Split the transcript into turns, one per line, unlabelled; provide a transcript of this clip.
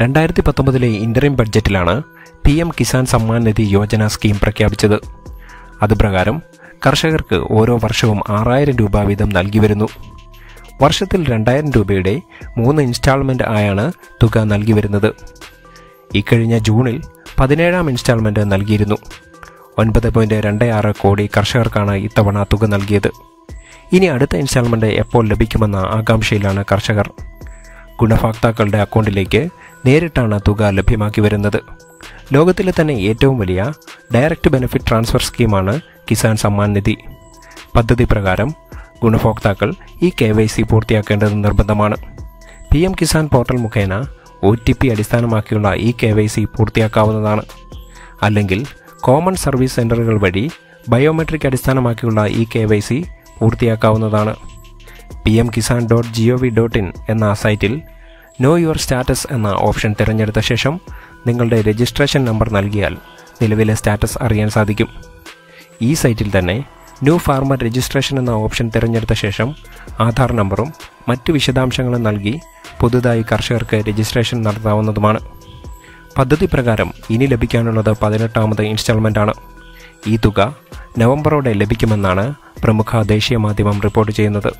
2019 interim ബഡ്ജറ്റിലാണ് PM Kisan Samman Nidhi Yojana scheme പ്രഖ്യാപിച്ചത്. അതുപ്രകാരം കർഷകർക്ക് ഓരോ വർഷവും 6000 രൂപ വീതം നൽകി വരുന്നു. വർഷത്തിൽ 2000 രൂപയുടെ 3 ഇൻസ്റ്റാൾമെന്റ് ആയാണ് തുക നൽകി വരുന്നത്. ഇക്കഴിഞ്ഞ ജൂണിൽ 17ാം ഇൻസ്റ്റാൾമെന്റ് നൽകിയിരുന്നു. 9.26 കോടി കർഷകർക്കാണ് ഇത്തവണ തുക നൽകിയത്. ഇനി അടുത്ത ഇൻസ്റ്റാൾമെന്റ് എപ്പോൾ ലഭിക്കുമെന്ന ആകാംക്ഷയിലാണ് കർഷകർ. ഗുണഭോക്താക്കളുടെ അക്കൗണ്ടിലേക്ക് നേരിട്ടാണ് തുക ലഭ്യമാക്കി വരുന്നത്. ലോകത്തിലെ തന്നെ ഏറ്റവും വലിയ ഡയറക്റ്റ് ബെനിഫിറ്റ് ട്രാൻസ്ഫർ സ്കീമാണ് കിസാൻ സമ്മാൻ നിധി. പദ്ധതി പ്രകാരം ഗുണഭോക്താക്കൾ ഈ KYC പൂർത്തിയാക്കേണ്ടത് നിർബന്ധമാണ്. PM കിസാൻ പോർട്ടൽ മുഖേന OTP അടിസ്ഥാനമാക്കിയുള്ള ഈ KYC പൂർത്തിയാക്കാവുന്നതാണ്. അല്ലെങ്കിൽ കോമൺ സർവീസ് സെന്ററുകൾ വഴി ബയോമെട്രിക് അടിസ്ഥാനമാക്കിയുള്ള ഈ KYC പൂർത്തിയാക്കാവുന്നതാണ്. pmkisan.gov.in എന്ന സൈറ്റിൽ നോ യുവർ സ്റ്റാറ്റസ് എന്ന ഓപ്ഷൻ തിരഞ്ഞെടുത്ത ശേഷം നിങ്ങളുടെ രജിസ്ട്രേഷൻ നമ്പർ നൽകിയാൽ നിലവിലെ സ്റ്റാറ്റസ് അറിയാൻ സാധിക്കും. ഈ സൈറ്റിൽ തന്നെ ന്യൂ ഫാർമർ രജിസ്ട്രേഷൻ എന്ന ഓപ്ഷൻ തിരഞ്ഞെടുത്ത ശേഷം ആധാർ നമ്പറും മറ്റു വിശദാംശങ്ങളും നൽകി പുതുതായി കർഷകർക്ക് രജിസ്ട്രേഷൻ നടത്താവുന്നതുമാണ്. പദ്ധതി പ്രകാരം ഇനി ലഭിക്കാനുള്ളത് 18ാമത് ഇൻസ്റ്റാൾമെന്റ് ആണ്. ഈ തുക നവംബറോടെ ലഭിക്കുമെന്നാണ് പ്രമുഖ ദേശീയ മാധ്യമം റിപ്പോർട്ട് ചെയ്യുന്നത്.